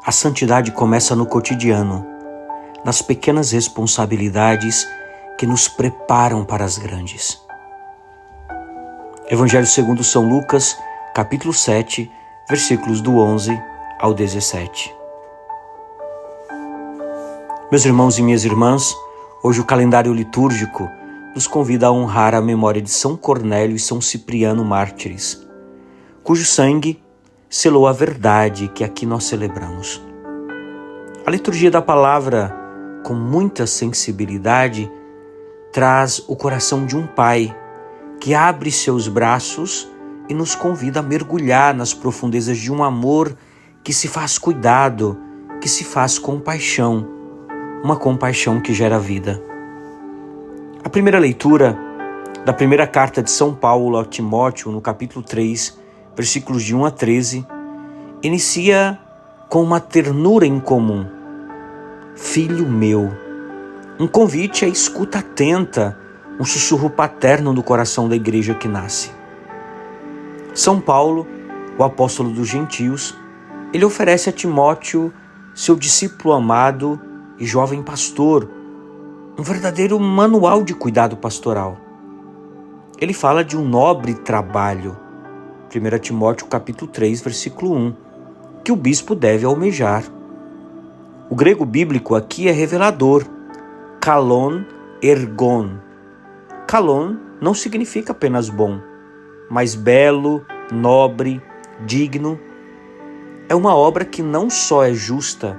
A santidade começa no cotidiano, nas pequenas responsabilidades que nos preparam para as grandes. Evangelho segundo São Lucas, capítulo 7, versículos do 11 ao 17. Meus irmãos e minhas irmãs, hoje o calendário litúrgico nos convida a honrar a memória de São Cornélio e São Cipriano mártires, cujo sangue selou a verdade que aqui nós celebramos. A liturgia da palavra, com muita sensibilidade, traz o coração de um pai que abre seus braços e nos convida a mergulhar nas profundezas de um amor que se faz cuidado, que se faz compaixão, uma compaixão que gera vida. A primeira leitura da primeira carta de São Paulo a Timóteo, no capítulo 3, versículos de 1 a 13, inicia com uma ternura incomum. Filho meu, um convite à escuta atenta, um sussurro paterno do coração da igreja que nasce. São Paulo, o apóstolo dos gentios, ele oferece a Timóteo, seu discípulo amado e jovem pastor, um verdadeiro manual de cuidado pastoral. Ele fala de um nobre trabalho, 1 Timóteo capítulo 3, versículo 1, que o bispo deve almejar. O grego bíblico aqui é revelador, kalon ergon. Kalon não significa apenas bom, mas belo, nobre, digno. É uma obra que não só é justa,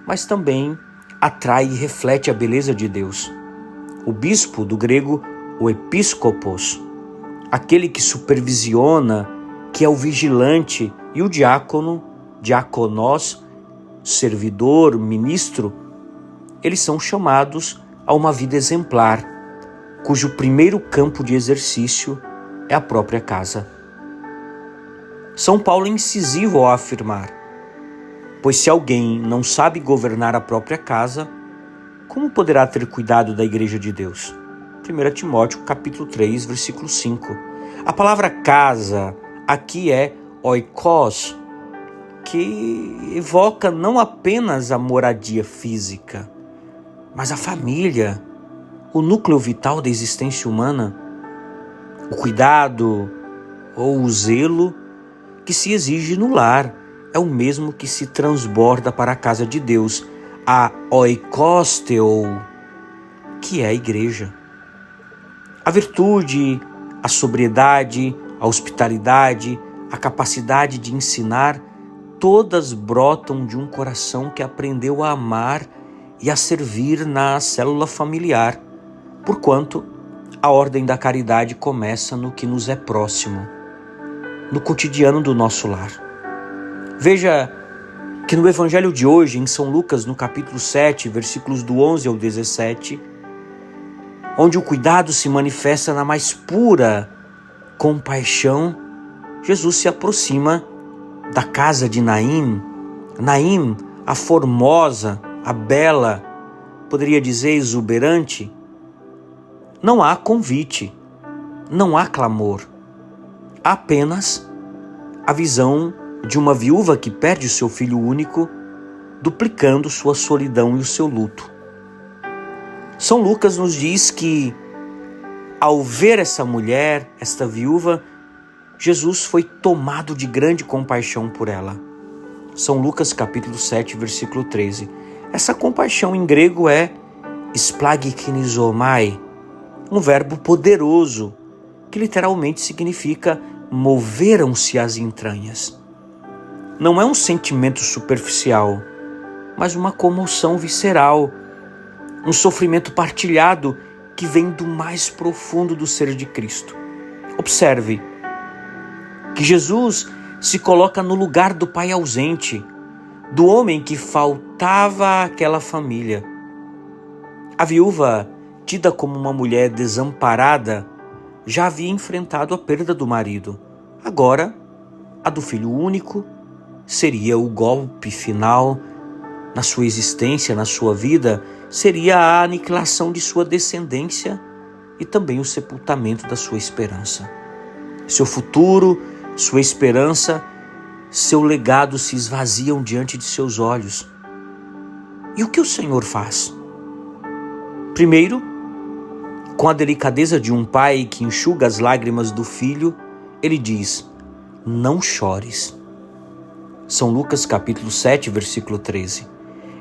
mas também atrai e reflete a beleza de Deus. O bispo, do grego, o episkopos, aquele que supervisiona, que é o vigilante, e o diácono, diakonós, servidor, ministro, eles são chamados a uma vida exemplar, cujo primeiro campo de exercício é a própria casa. São Paulo é incisivo ao afirmar: pois se alguém não sabe governar a própria casa, como poderá ter cuidado da igreja de Deus? 1 Timóteo capítulo 3, versículo 5. A palavra casa aqui é oikos, que evoca não apenas a moradia física, mas a família, o núcleo vital da existência humana, o cuidado ou o zelo que se exige no lar é o mesmo que se transborda para a casa de Deus, a oikosteo, que é a igreja. A virtude, a sobriedade, a hospitalidade, a capacidade de ensinar, todas brotam de um coração que aprendeu a amar e a servir na célula familiar, porquanto a ordem da caridade começa no que nos é próximo, no cotidiano do nosso lar. Veja que no Evangelho de hoje, em São Lucas, no capítulo 7, versículos do 11 ao 17, onde o cuidado se manifesta na mais pura compaixão, Jesus se aproxima da casa de Naim. Naim, a formosa, a bela, poderia dizer exuberante. Não há convite, não há clamor, há apenas a visão de uma viúva que perde o seu filho único, duplicando sua solidão e o seu luto. São Lucas nos diz que, ao ver essa mulher, esta viúva, Jesus foi tomado de grande compaixão por ela. São Lucas capítulo 7, versículo 13. Essa compaixão em grego é splagchnizomai, um verbo poderoso, que literalmente significa moveram-se as entranhas. Não é um sentimento superficial, mas uma comoção visceral, um sofrimento partilhado que vem do mais profundo do ser de Cristo. Observe que Jesus se coloca no lugar do pai ausente, do homem que faltava àquela família. A viúva, tida como uma mulher desamparada, já havia enfrentado a perda do marido. Agora, a do filho único seria o golpe final na sua existência, na sua vida, seria a aniquilação de sua descendência e também o sepultamento da sua esperança. Seu futuro, sua esperança seu legado se esvaziam diante de seus olhos. E o que o Senhor faz? Primeiro, com a delicadeza de um pai que enxuga as lágrimas do filho, ele diz: não chores. São Lucas capítulo 7, versículo 13.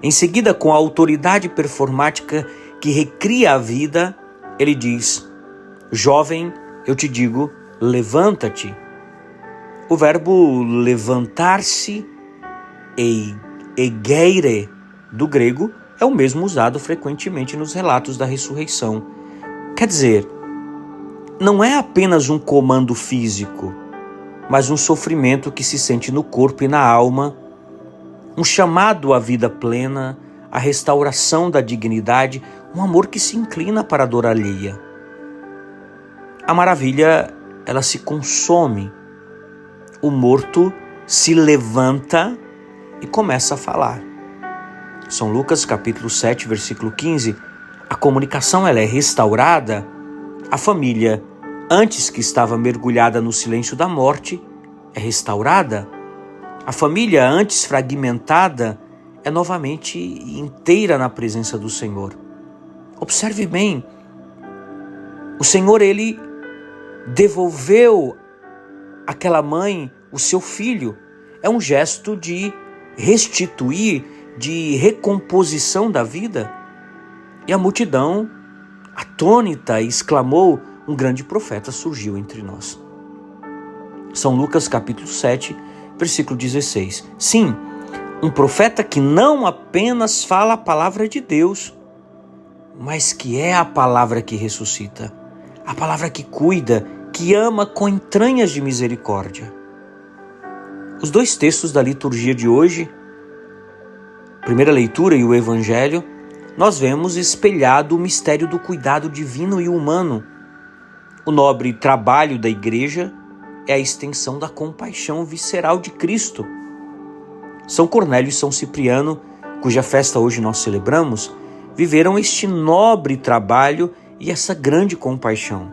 Em seguida, com a autoridade performática que recria a vida, ele diz: jovem, eu te digo, levanta-te. O verbo levantar-se, egeire, do grego, é o mesmo usado frequentemente nos relatos da ressurreição. Quer dizer, não é apenas um comando físico, mas um sofrimento que se sente no corpo e na alma, um chamado à vida plena, à restauração da dignidade, um amor que se inclina para a dor alheia. A maravilha, ela se consome. O morto se levanta e começa a falar. São Lucas capítulo 7, versículo 15. A comunicação ela é restaurada. A família, antes que estava mergulhada no silêncio da morte, é restaurada. A família, antes fragmentada, é novamente inteira na presença do Senhor. Observe bem, o Senhor, ele devolveu àquela mãe o seu filho. É um gesto de restituir, de recomposição da vida. E a multidão, atônita, exclamou: um grande profeta surgiu entre nós. São Lucas capítulo 7, versículo 16. Sim, um profeta que não apenas fala a palavra de Deus, mas que é a palavra que ressuscita, a palavra que cuida, que ama com entranhas de misericórdia. Os dois textos da liturgia de hoje, primeira leitura e o Evangelho, nós vemos espelhado o mistério do cuidado divino e humano. O nobre trabalho da igreja é a extensão da compaixão visceral de Cristo. São Cornélio e São Cipriano, cuja festa hoje nós celebramos, viveram este nobre trabalho e essa grande compaixão.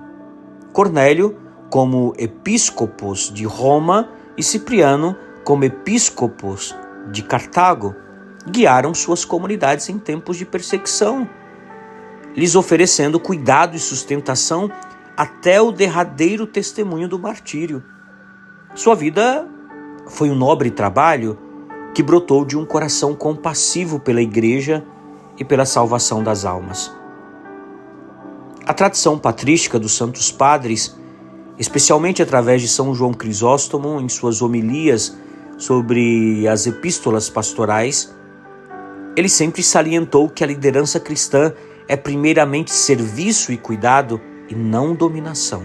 Cornélio, como episcopos de Roma, e Cipriano, como episcopos de Cartago, guiaram suas comunidades em tempos de perseguição, lhes oferecendo cuidado e sustentação até o derradeiro testemunho do martírio. Sua vida foi um nobre trabalho que brotou de um coração compassivo pela igreja e pela salvação das almas. A tradição patrística dos santos padres, especialmente através de São João Crisóstomo, em suas homilias sobre as epístolas pastorais, ele sempre salientou que a liderança cristã é primeiramente serviço e cuidado e não dominação.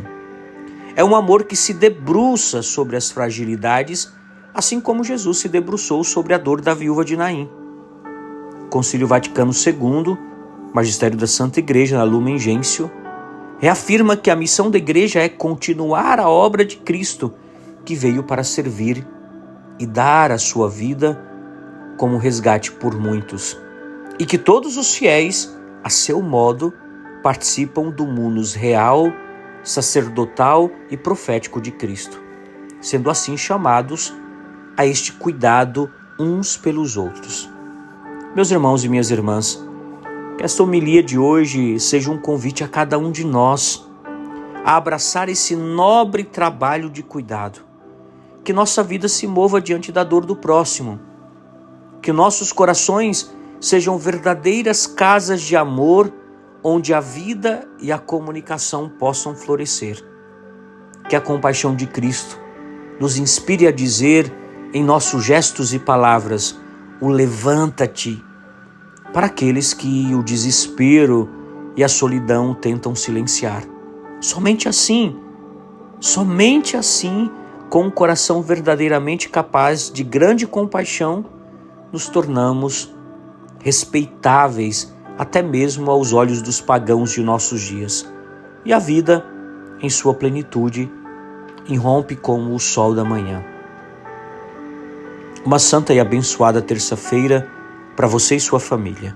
É um amor que se debruça sobre as fragilidades, assim como Jesus se debruçou sobre a dor da viúva de Naim. Concílio Vaticano II, Magistério da Santa Igreja, na Lumen Gentium, reafirma que a missão da igreja é continuar a obra de Cristo, que veio para servir e dar a sua vida como resgate por muitos, e que todos os fiéis, a seu modo, participam do munus real, sacerdotal e profético de Cristo, sendo assim chamados a este cuidado uns pelos outros. Meus irmãos e minhas irmãs, que esta homilia de hoje seja um convite a cada um de nós a abraçar esse nobre trabalho de cuidado, que nossa vida se mova diante da dor do próximo, que nossos corações sejam verdadeiras casas de amor, onde a vida e a comunicação possam florescer. Que a compaixão de Cristo nos inspire a dizer em nossos gestos e palavras o levanta-te, para aqueles que o desespero e a solidão tentam silenciar. Somente assim, com um coração verdadeiramente capaz de grande compaixão, nos tornamos respeitáveis até mesmo aos olhos dos pagãos de nossos dias. E a vida, em sua plenitude, irrompe como o sol da manhã. Uma santa e abençoada terça-feira para você e sua família.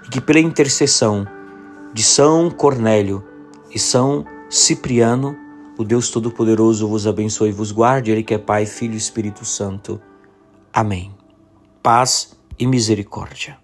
E que pela intercessão de São Cornélio e São Cipriano, o Deus Todo-Poderoso vos abençoe e vos guarde, Ele que é Pai, Filho e Espírito Santo. Amém. Paz e misericórdia.